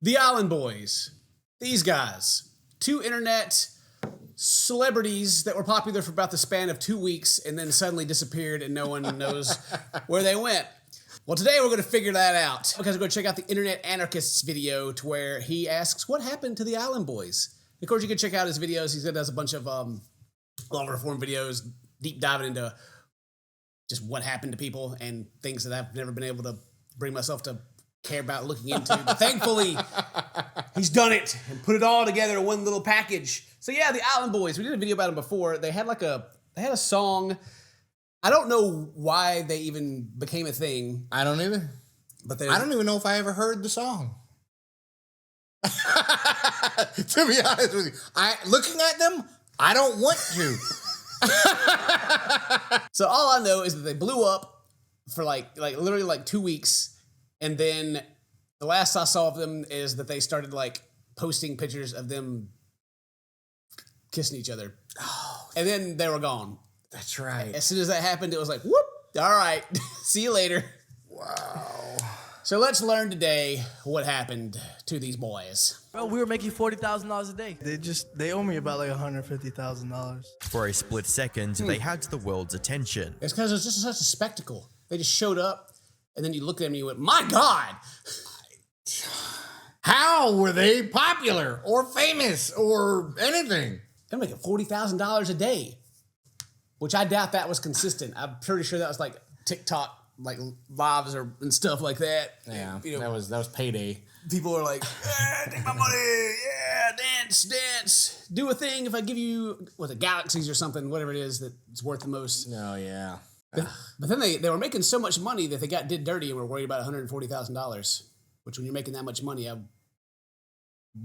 The Island Boys. These guys. Two internet celebrities that were popular for about the span of 2 weeks and then suddenly disappeared and no one knows where they went. Well, today we're going to figure that out because we're going to check out the Internet Anarchist's video to where he asks, what happened to the Island Boys? Of course, you can check out his videos. He does a bunch of longer form videos, deep diving into just what happened to people and things that I've never been able to bring myself to care about looking into. But thankfully, he's done it and put it all together in one little package. So yeah, the Island Boys. We did a video about them before. They had a song. I don't know why they even became a thing. I don't either. But I don't even know if I ever heard the song. To be honest with you, looking at them, I don't want to. So all I know is that they blew up for literally 2 weeks, and then the last I saw of them is that they started posting pictures of them kissing each other. Oh, and then they were gone. That's right. As soon as that happened, it was like, whoop, all right, see you later. Wow. So let's learn today what happened to these boys. Bro, we were making $40,000 a day. They owe me about $150,000. For a split second, they had the world's attention. It's because it was just such a spectacle. They just showed up, and then you looked at them and you went, my God! How were they popular or famous or anything? They're making $40,000 a day, which I doubt that was consistent. I'm pretty sure that was like TikTok, lives and stuff like that. Yeah, that was payday. People are like, take my money, yeah, dance, do a thing. If I give you galaxies or something, whatever it is that's worth the most. Oh yeah. But then they were making so much money that they did dirty and were worried about $140,000. Which, when you're making that much money, I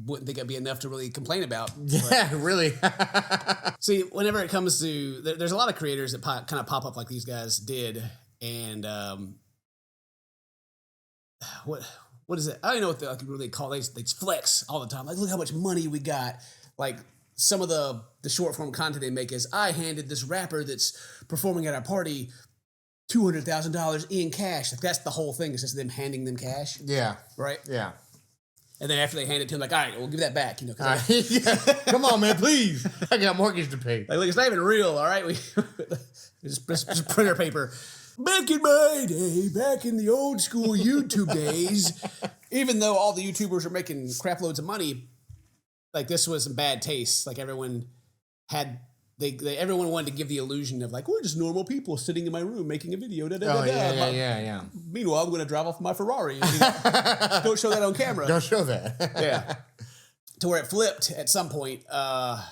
wouldn't think it'd be enough to really complain about. Yeah, really. See, whenever it comes to, there's a lot of creators that kind of pop up like these guys did, and what is it? I don't know what they really call it. They flex all the time. Like, look how much money we got. Like, some of the short form content they make is, I handed this rapper that's performing at our party $200,000 in cash. Like, that's the whole thing. It's just them handing them cash. Yeah. Right? Yeah. And then after they hand it to him, all right, we'll give that back. Yeah. Come on, man, please. I got mortgage to pay. Look, it's not even real, all right? We just printer paper. Back in my day, back in the old school YouTube days, even though all the YouTubers are making crap loads of money, this was some bad taste. Everyone had... everyone wanted to give the illusion of we're just normal people sitting in my room making a video. Yeah. Meanwhile, I'm going to drive off my Ferrari. Don't show that on camera. Don't show that. Yeah. To where it flipped at some point, I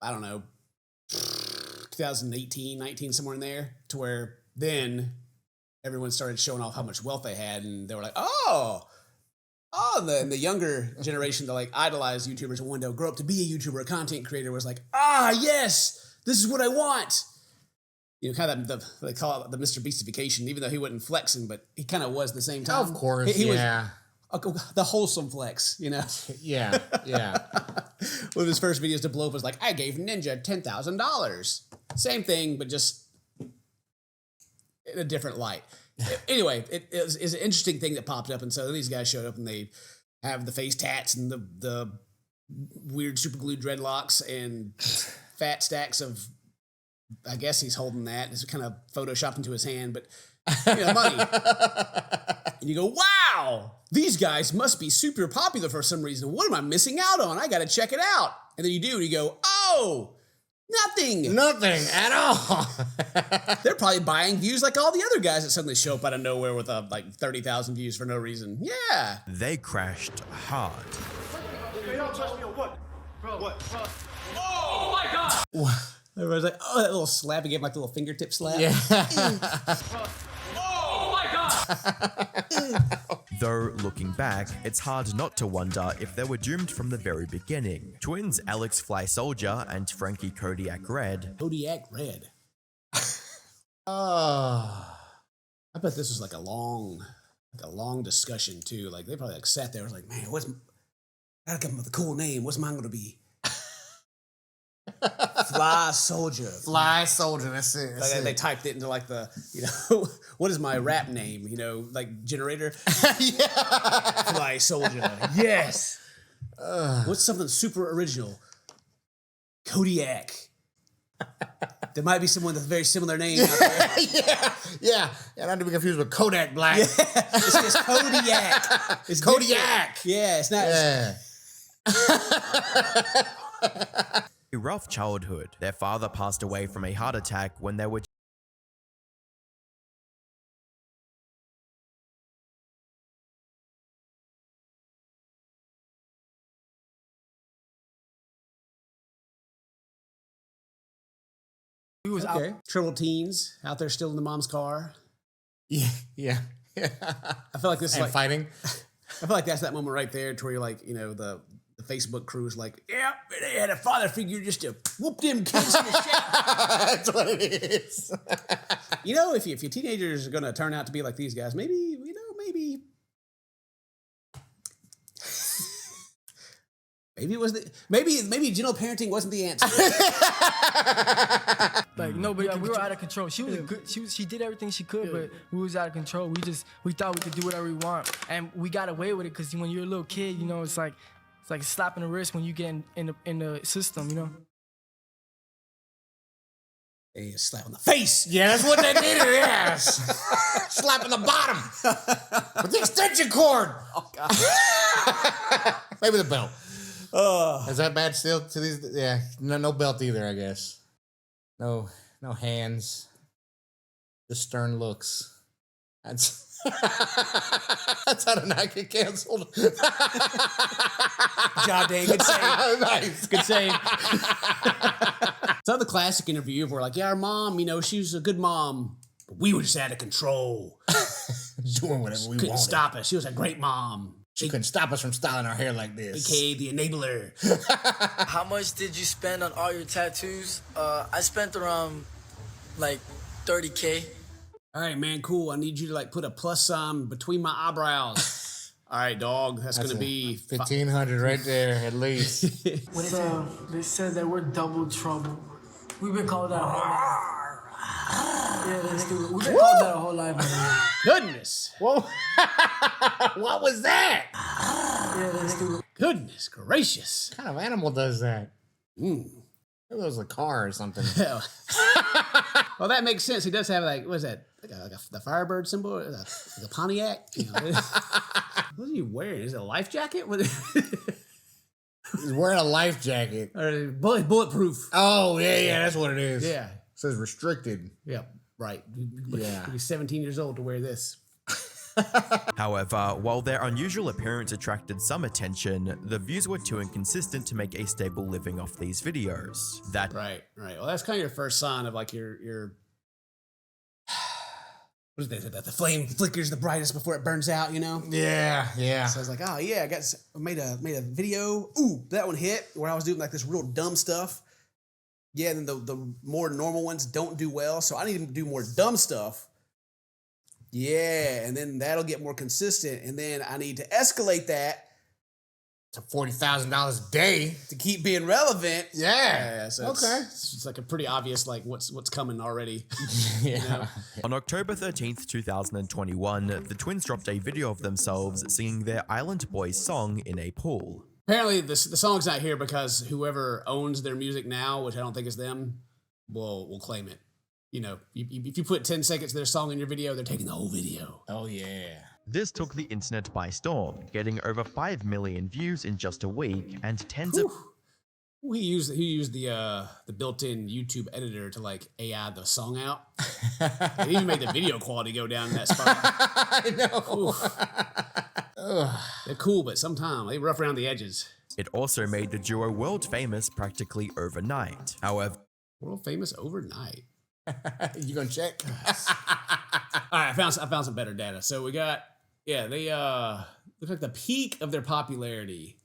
don't know, 2018, 19, somewhere in there, to where then everyone started showing off how much wealth they had, and they were like, and the younger generation that idolize YouTubers and wanted to grow up to be a YouTuber, a content creator, was like, yes, this is what I want. Kind of they call it the Mr. Beastification, even though he wasn't flexing, but he kind of was at the same time. Of course, he was the wholesome flex, Yeah. One of his first videos to blow up was I gave Ninja $10,000. Same thing, but just in a different light. Anyway, it is an interesting thing that popped up, and so these guys showed up and they have the face tats and the weird super glue dreadlocks and fat stacks of, I guess he's holding that. It's kind of photoshopped into his hand, but money. And you go, wow, these guys must be super popular for some reason. What am I missing out on? I got to check it out. And then you do, and you go, oh, nothing at all. They're probably buying views like all the other guys that suddenly show up out of nowhere with 30,000 views for no reason. Yeah. They crashed hard. Hey, don't touch me or what? Bro, what? Oh my God! Everybody's like, oh, that little slap. He gave him a little fingertip slap. Yeah. Oh my God! Though, looking back, it's hard not to wonder if they were doomed from the very beginning. Twins Alex Fly Soldier and Frankie Kodiak Red. Kodiak Red. I bet this was a long discussion too. They probably sat there and was like, man, I gotta come up with a cool name. What's mine gonna be? Fly soldier. Fly soldier. That's it. That's Like, it. they typed it into like the, what is my rap name? Like generator. Fly soldier. Yes. What's something super original? Kodiak. There might be someone with a very similar name out there. yeah. Not to be confused with Kodak Black. It's Kodiak. It's Kodiak. different. Yeah, it's not. Yeah. A rough childhood. Their father passed away from a heart attack when they were We was Okay. Troubled teens out there still in the mom's car. Yeah. I feel like this is And like fighting. I feel like that's that moment right there to where you're like, the Facebook crew's like, yeah, they had a father figure just to whoop them kids in the shit. That's what it is. If your teenagers are gonna turn out to be like these guys, maybe it was maybe gentle parenting wasn't the answer. like nobody. We were out of control. She was good. She did everything she could, but we was out of control. We thought we could do whatever we want, and we got away with it because when you're a little kid, it's like a slap in the wrist when you get in the system, Hey, a slap on the face. Yeah, that's what they needed. Yes. Slap in the bottom with the extension cord. Oh God. Maybe the belt. Is that bad still to these? Yeah, no belt either, I guess. No hands. Just stern looks. That's how to not get canceled. Job, Dan. Good save. Nice. Good save. So the classic interview of where like, yeah, our mom, she was a good mom, but we were just out of control. Doing whatever we Couldn't wanted. stop us. She was a great mom. She couldn't stop us from styling our hair like this. AKA the enabler. How much did you spend on all your tattoos? I spent around like 30K. All right, man, cool. I need you to like put a plus sign between my eyebrows. All right, dog. That's gonna be 1,500 right there, at least. So they said that we're double trouble. We've been called that a whole life. Yeah, that's stupid. We've been called that a whole life. Man. Goodness. Whoa. What was that? Yeah, that's stupid. Goodness gracious. What kind of animal does that? Mm. Maybe it was a car or something. Well, that makes sense. He does have like, what is that? Like the Firebird symbol? Like a Pontiac? What are you wearing? Is it a life jacket? What? He's wearing a life jacket. Or bulletproof. Oh, yeah, that's what it is. Yeah. It says restricted. Yeah, right. Yeah. You'd be 17 years old to wear this. However, while their unusual appearance attracted some attention, the views were too inconsistent to make a stable living off these videos. Right. Well, that's kind of your first sign of like your what is that? The flame flickers the brightest before it burns out, Yeah. So I was like, oh yeah, I made a video. Ooh, that one hit where I was doing like this real dumb stuff. Yeah, and then the more normal ones don't do well, so I need to do more dumb stuff. Yeah, and then that'll get more consistent, and then I need to escalate that to $40,000 a day to keep being relevant. Yeah. So Okay. It's like a pretty obvious like what's coming already. Yeah. On October 13th, 2021, the twins dropped a video of themselves singing their Island Boys song in a pool. Apparently, the song's not here because whoever owns their music now, which I don't think is them, will claim it. If you put 10 seconds of their song in your video, they're taking the whole video. Oh, yeah. This took the internet by storm, getting over 5 million views in just a week and tens of... He used the built-in YouTube editor to like AI the song out. It even made the video quality go down in that spot. I know. They're cool, but sometimes they rough around the edges. It also made the duo world famous practically overnight. However, World famous overnight. You gonna check? All right, I found some better data. So we got, they look like the peak of their popularity.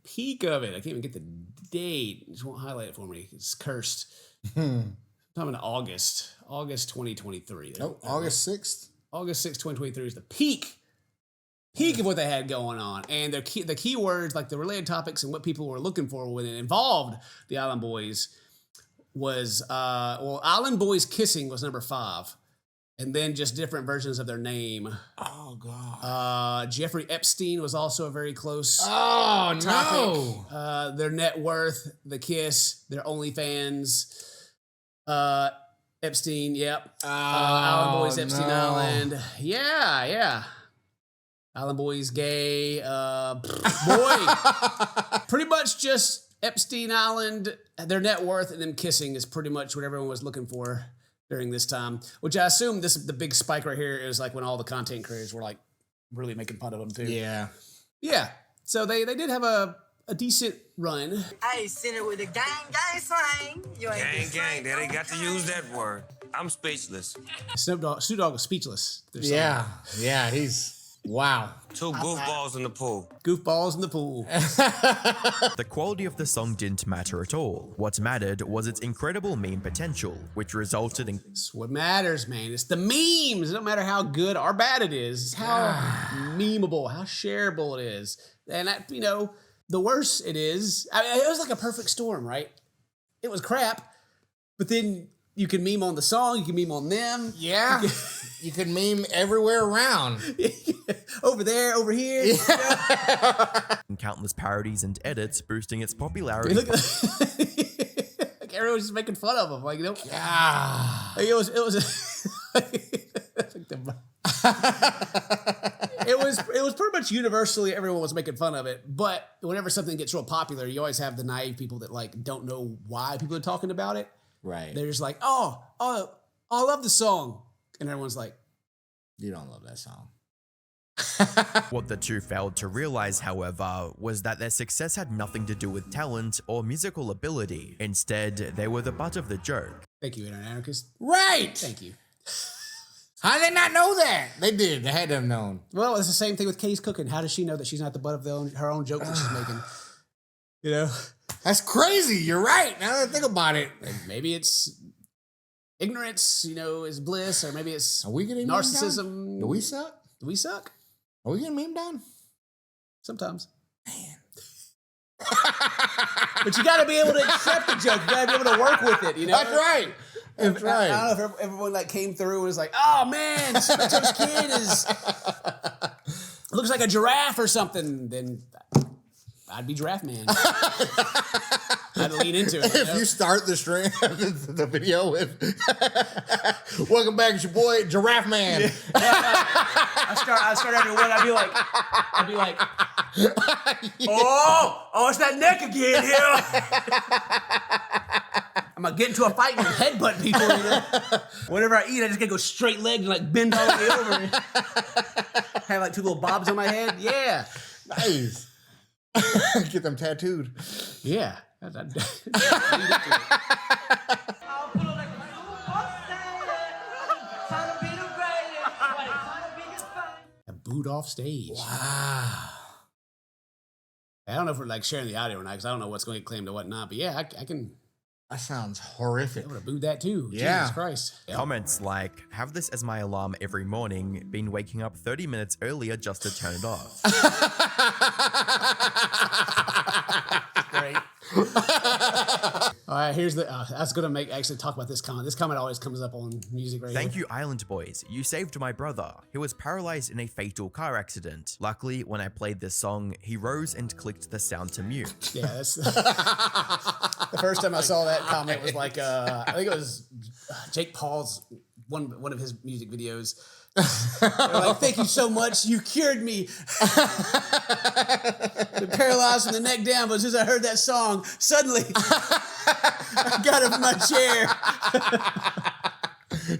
Peak of it. I can't even get the date. It just won't highlight it for me. It's cursed. Sometime in August 2023. Nope, August 6th. August 6th, 2023 is the peak peak of what they had going on. And the keywords, like the related topics and what people were looking for when it involved the Island Boys was, Island Boys Kissing was number 5. And then just different versions of their name. Oh, God. Jeffrey Epstein was also a very close Oh, topic. no. Their net worth, the kiss, their OnlyFans. Epstein, yep. Island Boys, Epstein no. Island. Yeah. Island Boys, gay. Boy. Pretty much just Epstein Island, their net worth, and them kissing is pretty much what everyone was looking for during this time, which I assume the big spike right here is like when all the content creators were like really making fun of them too. Yeah. Yeah. So they did have a decent run. Hey, send it with a gang slang. You ain't Gang, there they got to use that word. I'm speechless. Snoop Dogg was speechless. There's some Yeah, he's wow. 2 goofballs in the pool. goofballs in the pool. The quality of the song didn't matter at all. What mattered was its incredible meme potential, which resulted in It's what matters, man. It's the memes. It don't matter how good or bad it is. It's how memeable, how shareable it is. And that, the worse it is, it was like a perfect storm, right? It was crap, but then you can meme on the song, you can meme on them. Yeah. You could meme everywhere around. Over there, over here. countless parodies and edits, boosting its popularity. Look at like everyone was just making fun of him. Like, Ah. like it was it was pretty much universally everyone was making fun of it. But whenever something gets real popular, you always have the naive people that like don't know why people are talking about it. Right. They're just like, oh, I love the song. And everyone's like, You don't love that song. What the two failed to realize, however, was that their success had nothing to do with talent or musical ability. Instead, they were the butt of the joke. thank you, Internet Anarchist. Right. Thank you. How did they not know that? They did. They had to have known. Well, it's the same thing with Katie's cooking. How does she know that she's not the butt of her own joke that she's making? You know? That's crazy. You're right. Now that I think about it. Maybe it's ignorance, is bliss, or maybe it's Are we getting narcissism. Memed down? Do we suck? Do we suck? Are we getting meme down? Sometimes. But you got to be able to accept the joke. You got to be able to work with it, That's right. That's right. I don't know if everyone like came through and was like, oh man, CinnamonToastKen looks like a giraffe or something. Then I'd be Giraffe Man. I'd lean into it. If you start the stream, the video with "Welcome back, it's your boy Giraffe Man." Yeah. I start every one. I'd be like, oh, it's that neck again here. I'm gonna get into a fight and headbutt people. Whenever I eat, I just gotta go straight legged and like bend all the way over. Have like 2 little bobs on my head. Yeah, Nice. Get them tattooed. yeah. Booed off stage. Wow. I don't know if we're like sharing the audio or not because I don't know what's going to get claimed or whatnot. But yeah, I can. That sounds horrific. I would have booed that too. Yeah. Jesus Christ. Yeah. Comments like, have this as my alarm every morning, been waking up 30 minutes earlier just to turn it off. Great. All right, here's the. I was gonna actually talk about this comment. This comment always comes up on music right Thank here. you, Island Boys. You saved my brother. He was paralyzed in a fatal car accident. Luckily, when I played this song, he rose and clicked the sound to mute. Yeah, that's the first time I saw that comment was like I think it was Jake Paul's one of his music videos. They're like, thank you so much, you cured me. Been paralyzed from the neck down, but as soon as I heard that song, suddenly I got up from my chair.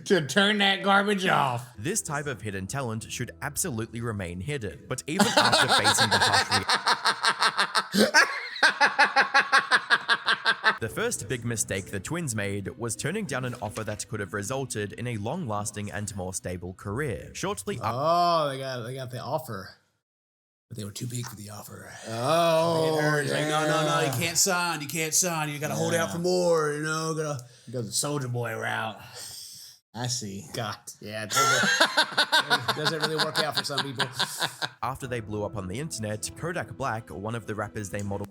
To turn that garbage off. This type of hidden talent should absolutely remain hidden, but even after facing the harsh The first big mistake the twins made was turning down an offer that could have resulted in a long-lasting and more stable career. Shortly Oh, they got the offer. But they were too big for the offer. Oh, It's like, no, you can't sign. You gotta hold out for more, gotta go the soldier boy route. I see. God, yeah, it doesn't really work out for some people. After they blew up on the internet, Kodak Black, one of the rappers they modeled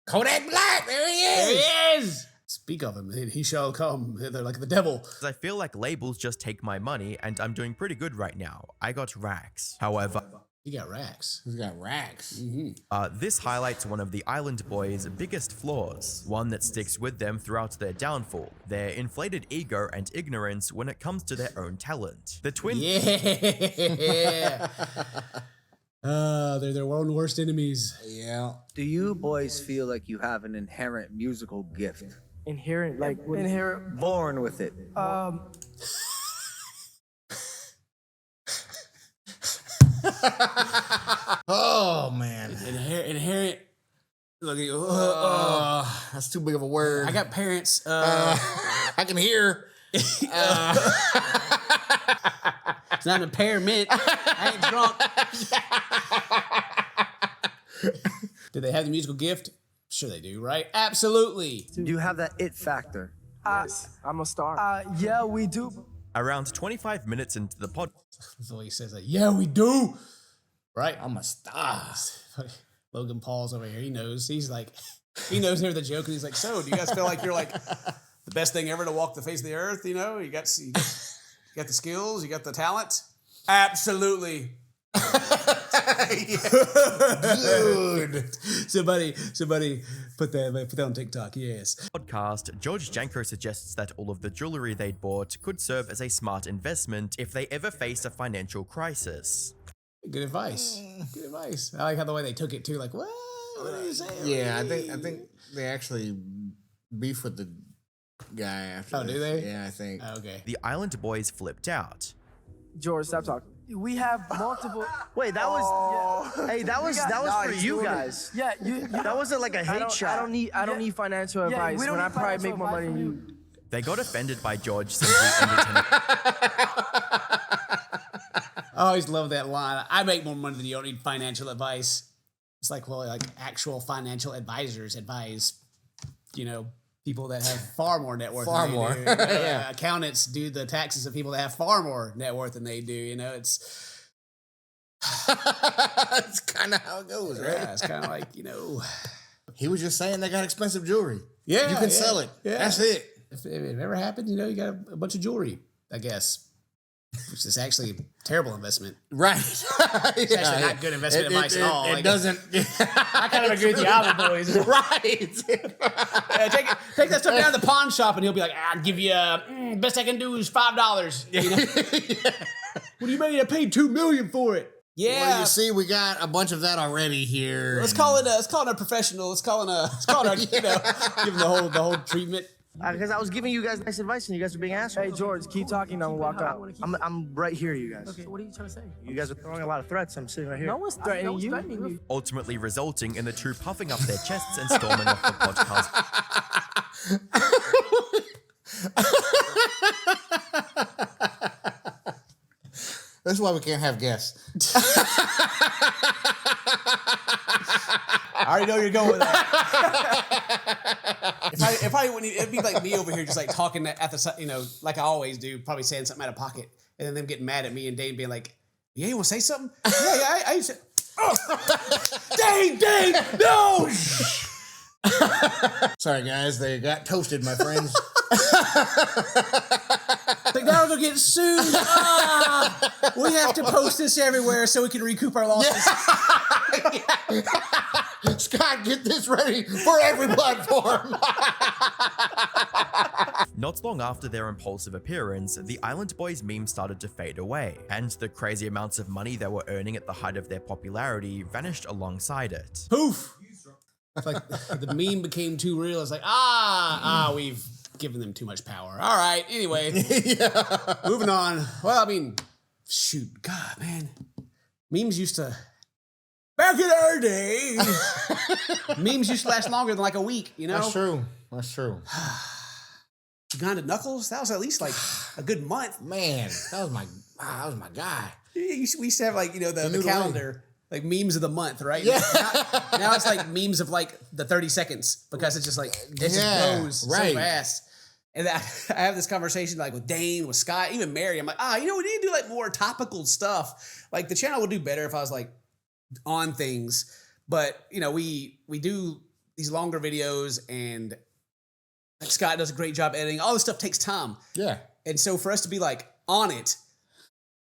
Kodak Black, there he is. There he is. Speak of him, he shall come. They're like the devil. I feel like labels just take my money and I'm doing pretty good right now. I got racks. However, He got racks. He's got racks. this highlights one of the Island Boys' biggest flaws, one that sticks with them throughout their downfall, their inflated ego and ignorance when it comes to their own talent. The twin Yeah. They're their own worst enemies. Yeah. Do you boys feel like you have an inherent musical gift? Inherent, like inherent. Born with it? Oh man. Inherent. Look at That's too big of a word. I got parents. I can hear. It's not an impairment. I ain't drunk. Do they have the musical gift? Sure they do, right? Absolutely. Do you have that it factor? I'm a star. Yeah, we do. Around 25 minutes into the pod, That's what he says. Like, yeah, we do. Right? I'm a star. Logan Paul's over here. He knows. He's like, he knows they're the joke, and he's like, so, do you guys feel like you're like the best thing ever to walk the face of the earth? You know, you got the skills, you got the talent. Absolutely. Dude. Somebody put that on TikTok. Yes. podcast, George Janko suggests that all of the jewelry they'd bought could serve as a smart investment if they ever face a financial crisis. Good advice. Good advice. I like how the way they took it too. Like, what? What are you saying? Yeah, I think they actually beef with the guy after. Oh, do this. they? Yeah, I think. Okay. The Island Boys flipped out. George, stop talking. We have multiple. Wait, that was. Hey, that was for you guys. Yeah, you That wasn't like a hate shot. I don't need financial advice. we don't when I need probably financial make more money than you. They got offended by George simply entertaining. I always love that line. I make more money than you. Don't need financial advice. It's like, well, like actual financial advisors advise, people that have far more net worth. Far than more. They do. Yeah. Accountants do the taxes of people that have far more net worth than they do. It's That's kind of how it goes, right? yeah, it's kind of like He was just saying they got expensive jewelry. yeah, You can sell it. Yeah. That's it. If it ever happened, you got a bunch of jewelry, I guess. Which is actually a terrible investment. Right. It's actually not good investment advice at all. It Like, doesn't. I kind of agree with the Island Boys. Right. Take that stuff down to the pawn shop, and he'll be like, "I'll give you best I can do is $5." What do you mean? I paid $2 million for it. Yeah. Well, you see, we got a bunch of that already here. Let's call it a professional. Let's call it give him the whole treatment. Because I was giving you guys nice advice and you guys were being assholes. Hey, George, keep talking. I'm gonna walk out. I'm right here, you guys. Okay, what are you trying to say? You guys are throwing a lot of threats. I'm sitting right here. No one's threatening you. Ultimately resulting in the two puffing up their chests and storming off the podcast. That's why we can't have guests. I already know you're going with that. if I wouldn't, it'd be like me over here, just like talking at the, like I always do, probably saying something out of pocket, and then them getting mad at me and Dane being like, "Yeah, you want to say something?" Yeah, I used to. Oh, Dane, no. Sorry, guys. They got toasted, my friends. Like now we're gonna get sued. We have to post this everywhere so we can recoup our losses. Scott, get this ready for every platform. Not long after their impulsive appearance, the Island Boys meme started to fade away, and the crazy amounts of money they were earning at the height of their popularity vanished alongside it. Poof. It's like the meme became too real. It's like, we've given them too much power. All right. Anyway, moving on. Well, I mean, shoot, God, man, memes used to. Back in our day, memes used to last longer than like a week. That's true. That's true. Uganda Knuckles, that was at least like a good month. Man, that was my guy. We used to have like, the the calendar, like memes of the month, right? Yeah. Now it's like memes of like the 30 seconds because it's just like, it just goes right. so fast. And I have this conversation like with Dane, with Scott, even Mary. I'm like, we need to do like more topical stuff. Like the channel would do better if I was like on things. But we do these longer videos, and like Scott does a great job editing. All this stuff takes time. Yeah. And so for us to be like on it,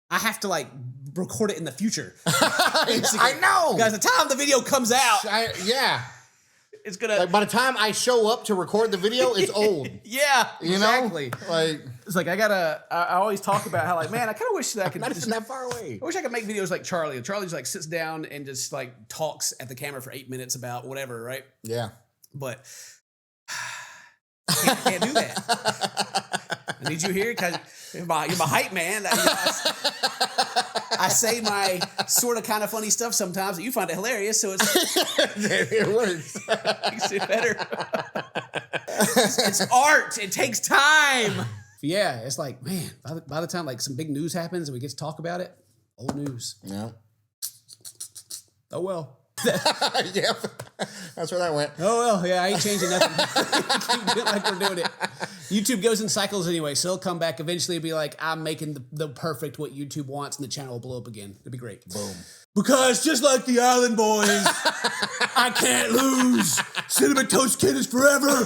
I have to like record it in the future. I know. Because the time the video comes out, it's gonna. Like by the time I show up to record the video, it's old. Exactly. Like it's like I always talk about how like, man, I kind of wish that I could. Not even that far away. I wish I could make videos like Charlie. And Charlie just like sits down and just like talks at the camera for 8 minutes about whatever, right? Yeah. But can't do that. I need you here because you're my hype man. I say my sort of kind of funny stuff sometimes that you find it hilarious, so it works. Makes it better. It's art. It takes time. Yeah, it's like, man, by the time like some big news happens and we get to talk about it, old news. Yeah. Oh well. Yep. That's where that went. Oh well, yeah, I ain't changing nothing. Keep doing like we're doing it. YouTube goes in cycles anyway, so it'll come back eventually and be like, I'm making the perfect what YouTube wants, and the channel will blow up again. It'll be great. Boom. Because just like the Island Boys, I can't lose. CinnamonToastKen is forever.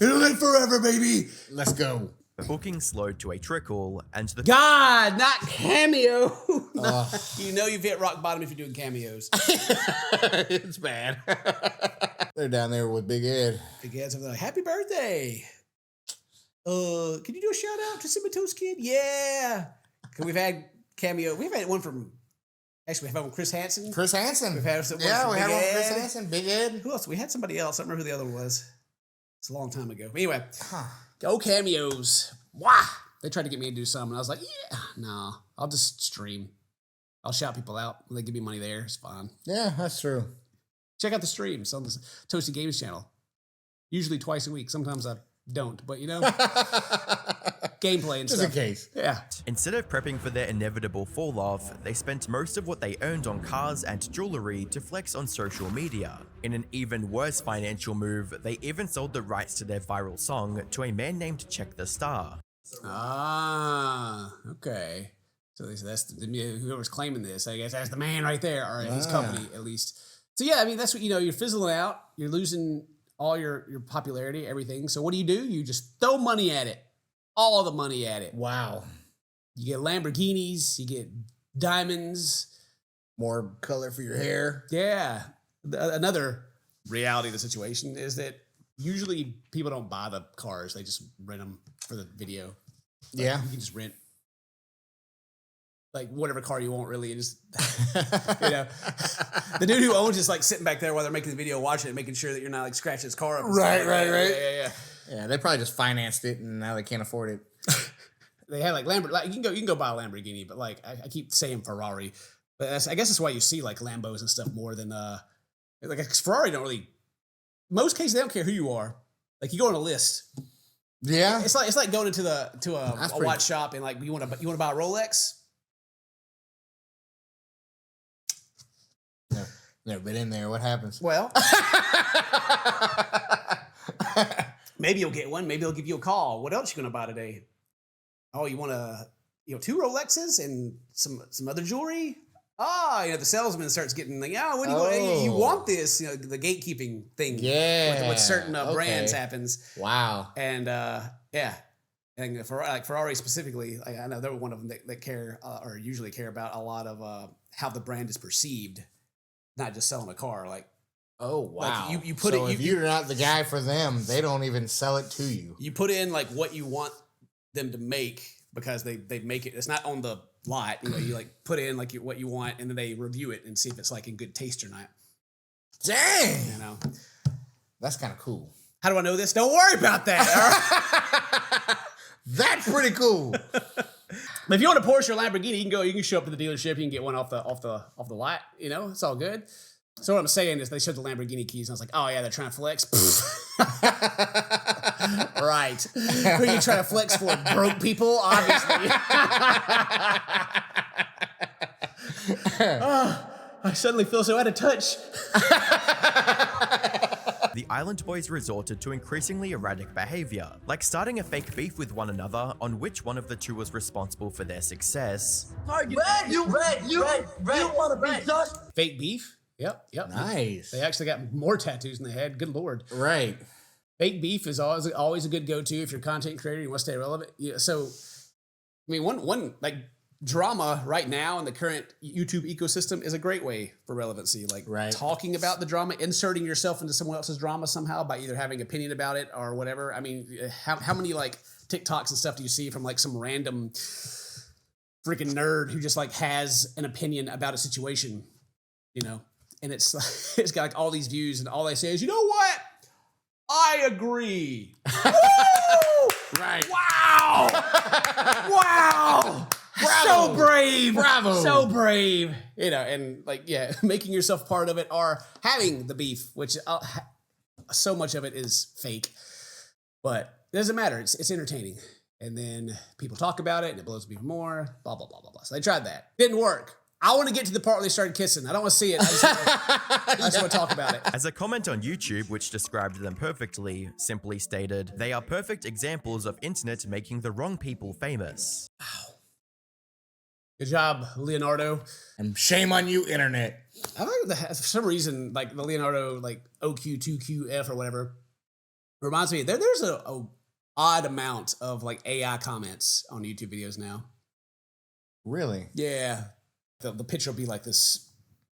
It'll live forever, baby. Let's go. Booking slowed to a trickle, and the God, not cameo. You know you've hit rock bottom if you're doing cameos. It's bad. They're down there with Big Ed. Big Ed's over there like, happy birthday. Can you do a shout out to CinnamonToastKen? Yeah. We've had cameo. We've had one from, actually, we've had one from Chris Hansen. Chris Hansen. We've had one we had one Big from Chris Ed. Hansen, Big Ed. Who else? We had somebody else. I don't remember who the other one was. It's a long time ago. But anyway, go cameos. Wah! They tried to get me to do some, and I was like, yeah, no, I'll just stream. I'll shout people out. They give me money there. It's fine. Yeah, that's true. Check out the streams on the Toasty Games channel. Usually twice a week. Sometimes I don't, but gameplay and Just stuff. in case. Yeah. Instead of prepping for their inevitable fall off, they spent most of what they earned on cars and jewelry to flex on social media. In an even worse financial move, they even sold the rights to their viral song to a man named Check the Star. Ah, okay. So that's whoever's claiming this. I guess that's the man right there, or his company at least. So yeah, I mean that's what you're fizzling out. You're losing all your popularity, everything. So what do? You just throw money at it, all the money at it. Wow. You get Lamborghinis, you get diamonds, more color for your hair. Yeah. Another reality of the situation is that usually people don't buy the cars; they just rent them for the video. Yeah, you can just rent like whatever car you want, really. And just the dude who owns it's like sitting back there while they're making the video, watching it, making sure that you're not like scratching his car up. Right. Yeah. They probably just financed it and now they can't afford it. They had like Lamborghini. Like, you can go buy a Lamborghini, but like I keep saying Ferrari, but I guess that's why you see like Lambos and stuff more than like Ferrari don't really. Most cases they don't care who you are. Like you go on a list. Yeah, it's like going into a watch shop and like you want to buy a Rolex. Never been in there. What happens? Well, maybe you'll get one. Maybe they'll give you a call. What else you gonna buy today? Oh, you want two Rolexes and some other jewelry. The salesman starts getting like, what do you want? Hey, you want this? The gatekeeping thing. Yeah, with certain brands happens. Wow. And and Ferrari specifically, like, I know they're one of them that care or usually care about a lot of how the brand is perceived, not just selling a car. Like, oh wow, like you put so it. If you're not the guy for them, they don't even sell it to you. You put in like what you want them to make because they make it. It's not on the lot. You like put in like what you want, and then they review it and see if it's like in good taste or not. Dang, that's kind of cool. How do I know this? Don't worry about that. All right? That's pretty cool. But if you want a Porsche or Lamborghini, you can show up to the dealership. You can get one off the lot. It's all good. So what I'm saying is they showed the Lamborghini keys, and I was like, oh yeah, they're trying to flex. Right. Who are you trying to flex for? Broke people, obviously. I suddenly feel so out of touch. the Island Boys resorted to increasingly erratic behavior, like starting a fake beef with one another on which one of the two was responsible for their success. You want to be just? Fake beef. Yep. Nice. They actually got more tattoos than they had. Good Lord. Right. Fake beef is always a good go-to if you're a content creator and you want to stay relevant. Yeah, so, I mean, one like drama right now in the current YouTube ecosystem is a great way for relevancy. Like talking about the drama, inserting yourself into someone else's drama somehow by either having opinion about it or whatever. I mean, how many like TikToks and stuff do you see from like some random freaking nerd who just like has an opinion about a situation, you know? And it's like, it's got like all these views and all they say is, you know what? I agree. Woo! Right. Wow. Wow. Bravo. So brave. Bravo. So brave. You know, and like, yeah, making yourself part of it or having the beef, which so much of it is fake, but it doesn't matter. It's entertaining. And then people talk about it and it blows up even more, blah, blah, blah, blah, blah. So they tried that. Didn't work. I want to get to the part where they started kissing. I don't want to see it. I just want to talk about it. As a comment on YouTube, which described them perfectly, simply stated, they are perfect examples of internet making the wrong people famous. Wow. Good job, Leonardo. And shame on you, internet. I like that for some reason, like the Leonardo, like OQ2QF or whatever, reminds me there's a odd amount of like AI comments on YouTube videos now. Really? Yeah. The picture will be like this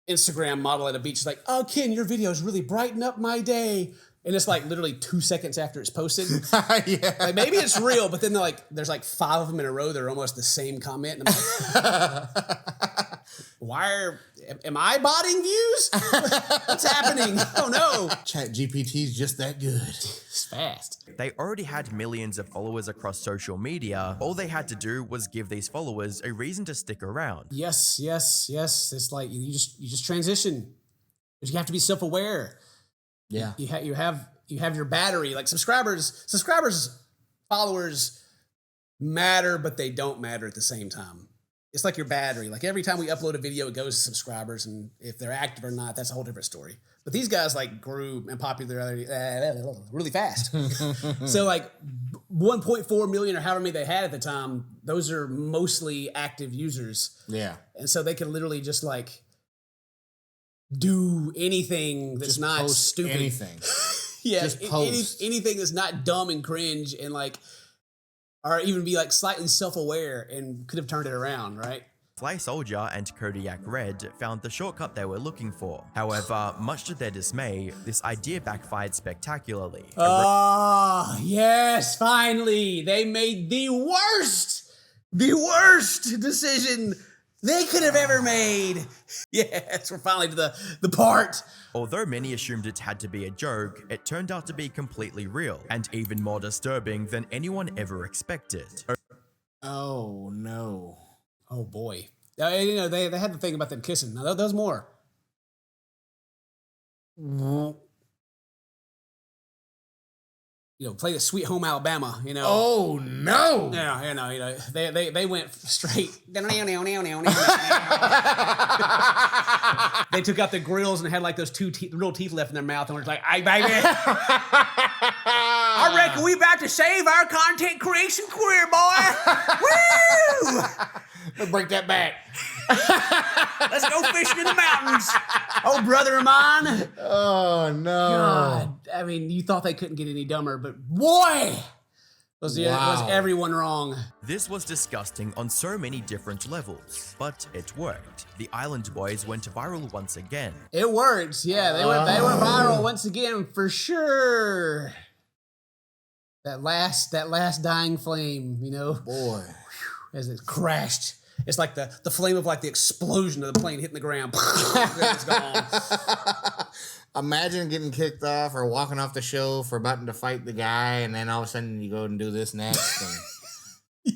Instagram model at a beach, like, oh, Ken, your videos really brighten up my day. And it's like literally 2 seconds after it's posted. Yeah. Like maybe it's real, but then there's like 5 of them in a row that are almost the same comment. And I'm like, am I botting views? What's happening? Oh no. Chat GPT's just that good. It's fast. They already had millions of followers across social media. All they had to do was give these followers a reason to stick around. Yes. It's like you just transition. But you have to be self-aware. Yeah. You have your battery. Like subscribers, followers matter, but they don't matter at the same time. It's like your battery. Like every time we upload a video, it goes to subscribers, and if they're active or not, that's a whole different story. But these guys like grew in popularity really fast. So like 1.4 million or however many they had at the time, those are mostly active users. Yeah. And so they can literally just like do anything that's Just not post stupid. anything. Yeah, Just post. anything that's not dumb and cringe and like, or even be like slightly self-aware and could have turned it around, right? Fly Soldier and Kodiak Red found the shortcut they were looking for. However, much to their dismay, this idea backfired spectacularly. Oh, yes, finally. They made the worst decision they could have ever made. Yes, we're finally to the part. Although many assumed it had to be a joke, it turned out to be completely real, and even more disturbing than anyone ever expected. Oh, no. Oh, boy. You know, they had the thing about them kissing. Now, there's more. You know, play the Sweet Home Alabama, you know. Oh, no. Yeah, you know, they went straight. They took out the grills and had like those two real teeth left in their mouth and were just like, "Hey, baby, I reckon we about to save our content creation career, boy. Woo! Break that back. Let's go fishing in the mountains. Oh, brother of mine. Oh, no. God, I mean, you thought they couldn't get any dumber, but boy, was everyone wrong. This was disgusting on so many different levels, but it worked. The Island Boys went viral once again. It worked, yeah. They went viral once again for sure. That last dying flame, you know, Boy, as it crashed. It's like the flame of like the explosion of the plane hitting the ground. It's gone. imagine getting kicked off or walking off the show for about to fight the guy, and then all of a sudden you go and do this next. And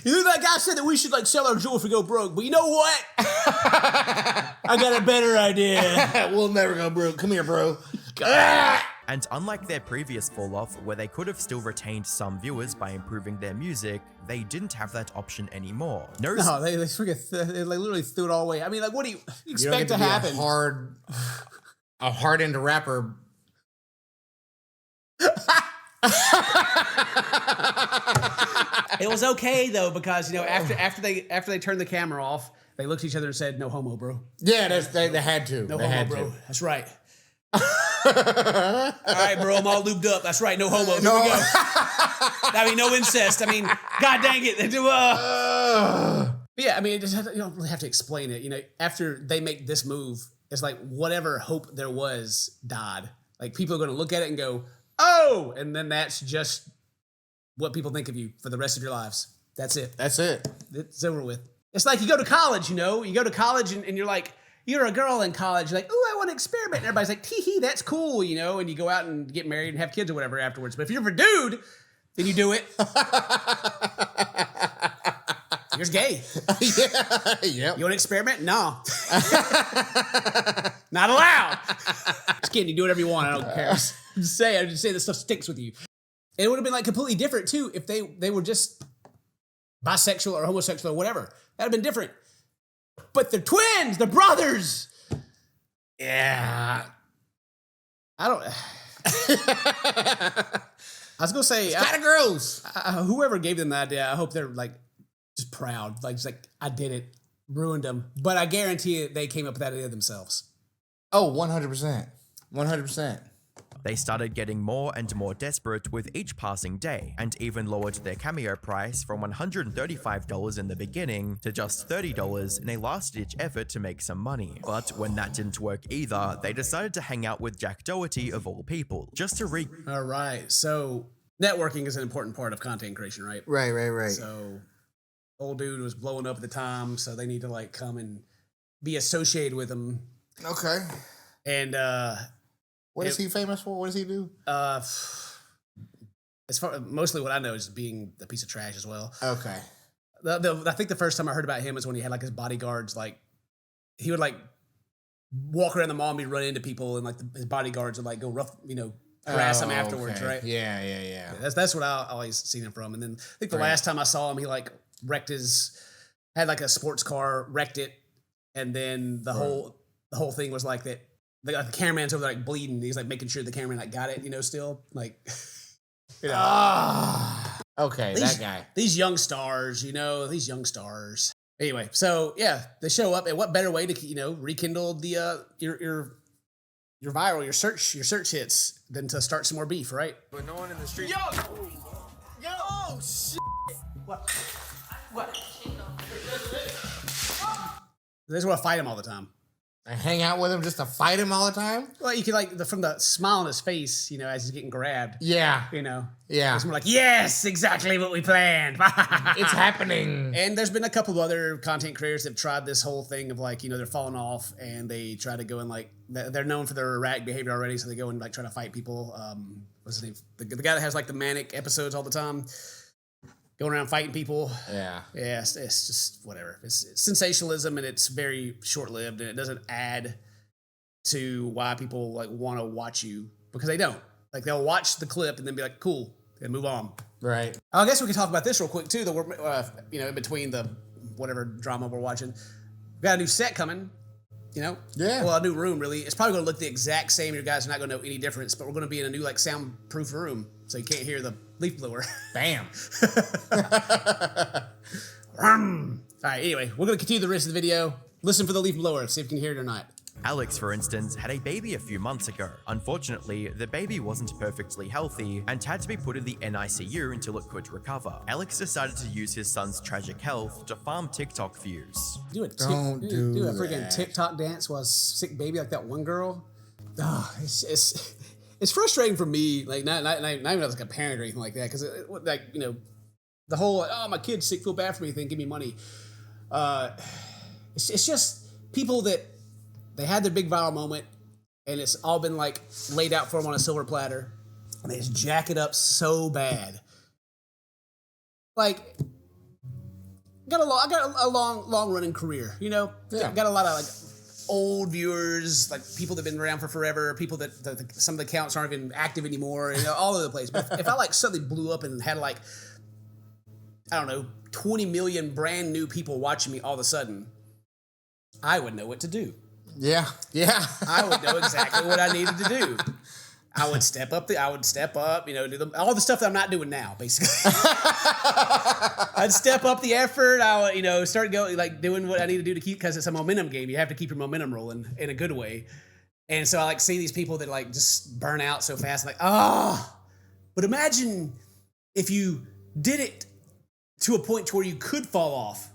you know that guy said that we should like sell our jewel if we go broke, but you know what? I got a better idea. We'll never go broke. Come here, bro. And unlike their previous fall-off, where they could have still retained some viewers by improving their music, they didn't have that option anymore. No, they they literally threw it all away. I mean, like, what do you expect to happen? A hard-end rapper It was okay though because after they turned the camera off, they looked at each other and said, "No homo, bro." Yeah, they had to. No they homo, had bro. to. That's right. All right, bro. I'm all lubed up. That's right. No homo. Here we go. I mean, no incest. I mean, God dang it. Yeah, I mean, you don't really have to explain it. After they make this move, it's like whatever hope there was died. Like people are going to look at it and go, "Oh," and then that's just what people think of you for the rest of your lives. That's it. That's it. It's over with. It's like you go to college, you go to college and you're like, you're a girl in college, you're like, "Ooh, I want to experiment." And everybody's like, "Tee-hee, that's cool," and you go out and get married and have kids or whatever afterwards. But if you're a dude, then you do it. You're gay. Yeah. Yep. You want to experiment? No. Not allowed. Just kidding. You do whatever you want. I don't care. I'm just saying this stuff sticks with you. And it would have been like completely different too if they were just bisexual or homosexual or whatever. That'd have been different. But they're twins. They're brothers. Yeah. I don't. I was gonna say, It's kind of gross. Whoever gave them the idea, I hope they're like just proud, like just like I did it, ruined them. But I guarantee it, they came up with that idea themselves. Oh, 100%. 100%. They started getting more and more desperate with each passing day, and even lowered their cameo price from $135 in the beginning to just $30 in a last-ditch effort to make some money. But when that didn't work either, they decided to hang out with Jack Doherty of all people, just to All right, so networking is an important part of content creation, right? Right. So old dude was blowing up at the time, so they need to like come and be associated with him. Okay. And what is he famous for? What does he do? As far mostly what I know is being a piece of trash as well. Okay. I think the first time I heard about him was when he had like his bodyguards, like he would like walk around the mall and be running into people, and like his bodyguards would like go rough, harass him afterwards, okay. right? Yeah. That's what I always seen him from. And then I think the last time I saw him, he like had like a sports car, wrecked it, and then the whole thing was like that. The cameraman's over there like bleeding. He's like making sure the cameraman like got it, still like. Okay, that guy. These young stars, these young stars. Anyway, so yeah, they show up, and what better way to rekindle the your viral, your search hits than to start some more beef, right? But no one in the street. Yo! Oh, shit! What? They just want to fight him all the time. I hang out with him just to fight him all the time? Well, you can from the smile on his face, as he's getting grabbed. Yeah. Yeah. It's more like, yes, exactly what we planned. It's happening. And there's been a couple of other content creators that have tried this whole thing of like, they're falling off and they try to go and like, they're known for their erratic behavior already. So they go and like try to fight people. What's his name? The guy that has like the manic episodes all the time. Going around fighting people. Yeah. Yeah, it's just whatever. It's sensationalism, and it's very short-lived, and it doesn't add to why people like want to watch you, because they don't. Like they'll watch the clip and then be like, cool, and move on. Right. I guess we can talk about this real quick too. That we're in between the whatever drama we're watching. We got a new set coming. Yeah. Well, a new room really. It's probably going to look the exact same. You guys are not going to know any difference, but we're going to be in a new like soundproof room, so you can't hear the leaf blower. Bam. All right. Anyway, we're going to continue the rest of the video. Listen for the leaf blower. See if you can hear it or not. Alex, for instance, had a baby a few months ago. Unfortunately, the baby wasn't perfectly healthy and had to be put in the NICU until it could recover. Alex decided to use his son's tragic health to farm TikTok views. Do a freaking TikTok dance while a sick baby like that one girl. Oh, it's frustrating for me. Like not even as like a parent or anything like that, because the whole my kid's sick, feel bad for me thing. Give me money. It's just people that. They had their big viral moment, and it's all been like laid out for them on a silver platter, and they just jack it up so bad. Like, I got a long running career, Yeah. Got a lot of like old viewers, like people that've been around for forever, people that some of the accounts aren't even active anymore, all over the place. But if I like suddenly blew up and had like, I don't know, 20 million brand new people watching me all of a sudden, I would know what to do. Yeah. I would know exactly what I needed to do. I would step up, you know, do all the stuff that I'm not doing now, basically. I'd step up the effort. I would, you know, start going, like doing what I need to do to keep, because it's a momentum game. You have to keep your momentum rolling in a good way. And so I like see these people that like just burn out so fast, like, but imagine if you did it to a point to where you could fall off,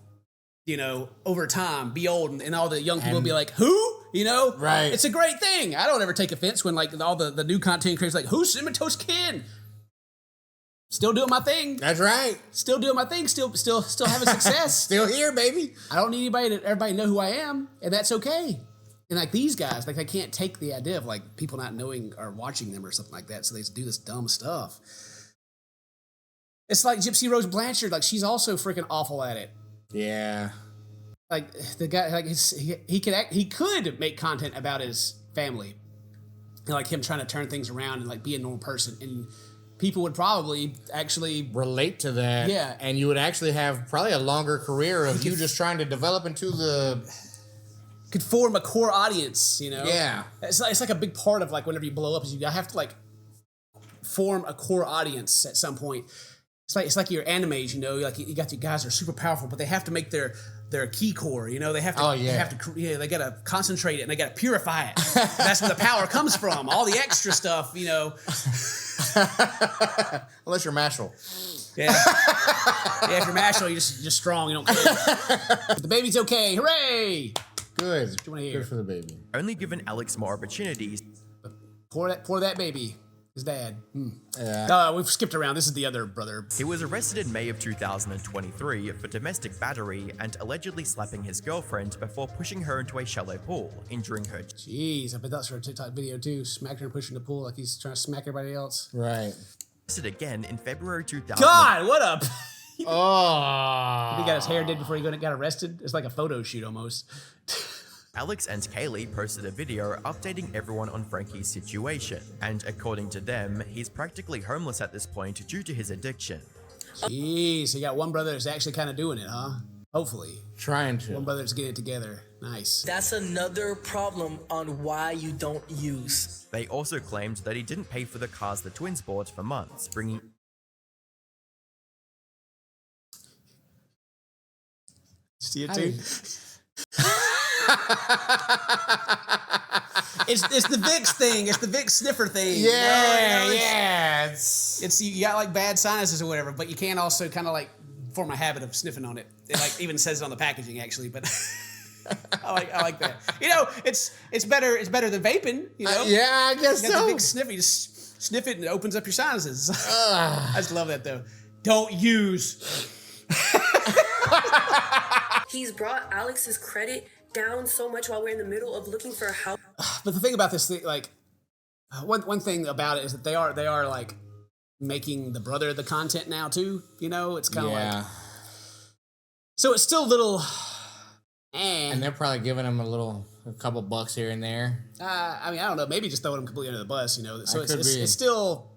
you know, over time, be old, and all the young people would be like, who? You know? Right. It's a great thing. I don't ever take offense when like all the new content creators like, who's CinnamonToastKen? Still doing my thing. That's right. Still doing my thing. Still having success. Still here, baby. I don't need everybody know who I am, and that's okay. And like these guys, like they can't take the idea of like people not knowing or watching them or something like that, so they just do this dumb stuff. It's like Gypsy Rose Blanchard, like she's also freaking awful at it. Yeah. Like the guy, like he could make content about his family, and like him trying to turn things around and like be a normal person, and people would probably actually relate to that. Yeah, and you would actually have probably a longer career of you just trying to develop into could form a core audience. You know, yeah, it's like a big part of like whenever you blow up is you have to like form a core audience at some point. It's like your animes, you know, like you got the guys that are super powerful, but they have to make their key core, you know, they have to, they got to concentrate it and they got to purify it. That's where the power comes from. All the extra stuff, you know. Unless you're Mashal. Yeah. Yeah, if you're Mashal, you're just strong, you don't care. But the baby's okay. Hooray! Good. What you want to hear? Good for the baby. Only given Alex more opportunities. Pour that baby. His dad. Yeah. We've skipped around. This is the other brother. He was arrested in May of 2023 for domestic battery and allegedly slapping his girlfriend before pushing her into a shallow pool, injuring her. Jeez, I bet that's for a TikTok video too. Smacking her and pushing the pool like he's trying to smack everybody else. Right. Arrested again in February 2000. God, what up? Oh. He got his hair did before he got arrested. It's like a photo shoot almost. Alex and Kaylee posted a video updating everyone on Frankie's situation, and according to them, he's practically homeless at this point due to his addiction. Jeez, so you got one brother that's actually kind of doing it, huh? Hopefully. Trying to. One brother that's getting it together. Nice. That's another problem on why you don't use. They also claimed that he didn't pay for the cars the twins bought for months, bringing... See it too? It's the Vicks thing. It's the Vicks sniffer thing. Yeah, you know, yeah. It's you got like bad sinuses or whatever, but you can also kind of like form a habit of sniffing on it. It like even says it on the packaging actually, but I like that. You know, it's better than vaping. You know? Yeah, I guess you got so. The Vicks sniffer, you just sniff it and it opens up your sinuses. I just love that though. Don't use. He's brought Alex's credit down so much while we're in the middle of looking for a house. But the thing about this thing, like, one thing about it is that they are like making the brother the content now too. You know, it's kind of like, so it's still a little, and they're probably giving him a couple bucks here and there. I mean, I don't know, maybe just throwing him completely under the bus. You know, so it's still,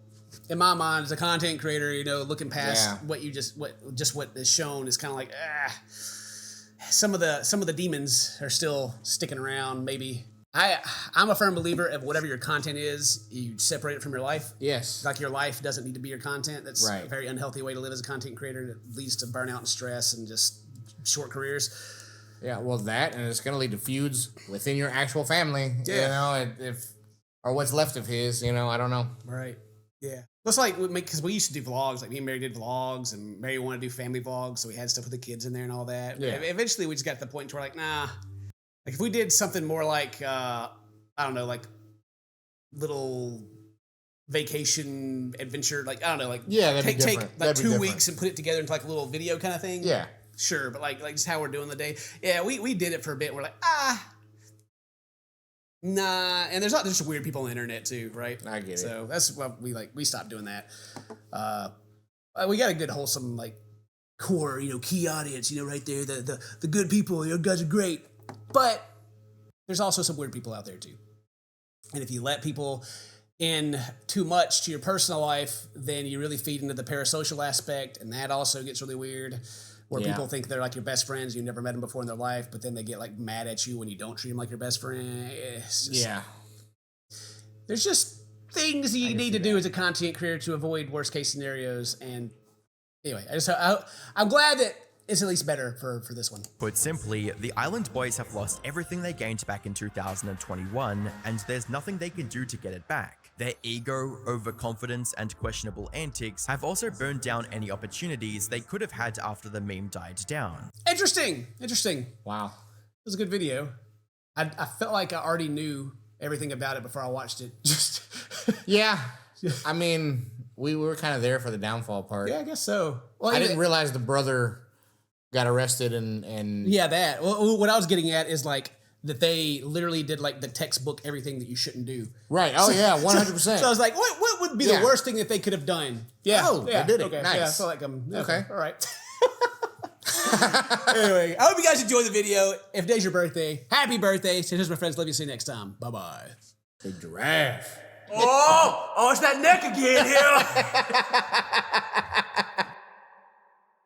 in my mind, as a content creator, you know, looking past what is shown is kind of like, some of the demons are still sticking around. Maybe I'm a firm believer of whatever your content is, you separate it from your life. Yes, like your life doesn't need to be your content. That's right. A very unhealthy way to live as a content creator. That leads to burnout and stress and just short careers. Yeah, well, and it's going to lead to feuds within your actual family. Yeah. You know, or what's left of his. You know, I don't know. Right. Yeah. It's like, because we used to do vlogs, like me and Mary did vlogs, and Mary wanted to do family vlogs, so we had stuff with the kids in there and all that. Yeah. Eventually, we just got to the point where we're like, nah. Like, if we did something more like, I don't know, like little vacation adventure, like, I don't know, like, take like 2 weeks and put it together into like a little video kind of thing. Yeah. Sure, but like just how we're doing the day. Yeah, we did it for a bit. We're like, nah, and there's just weird people on the internet too, right? I get it. So that's what we stopped doing that. We got a good wholesome like core, you know, key audience, you know, right there. The good people, you guys are great. But there's also some weird people out there too. And if you let people in too much to your personal life, then you really feed into the parasocial aspect, and that also gets really weird. Where people think they're like your best friends, you never met them before in their life, but then they get like mad at you when you don't treat them like your best friend. There's just things you need to do as a content creator to avoid worst case scenarios. And anyway, I'm glad that it's at least better for this one. Put simply, the Island Boys have lost everything they gained back in 2021, and there's nothing they can do to get it back. Their ego, overconfidence, and questionable antics have also burned down any opportunities they could have had after the meme died down. Interesting. Wow. It was a good video. I felt like I already knew everything about it before I watched it. Just Yeah. I mean, we were kind of there for the downfall part. yeah, I guess so. Well, I didn't realize the brother got arrested and yeah, that. Well, what I was getting at is like that they literally did like the textbook everything that you shouldn't do. Right. Oh yeah, 100%. So I was like, what would be the worst thing that they could have done? Yeah. Oh, yeah, they did it. Okay. Nice. Yeah, I feel like I'm okay. All right. Anyway, I hope you guys enjoyed the video. If today's your birthday, happy birthday. So here's my friends. Love you. See you next time. Bye bye. Big giraffe. Oh, it's that neck again here.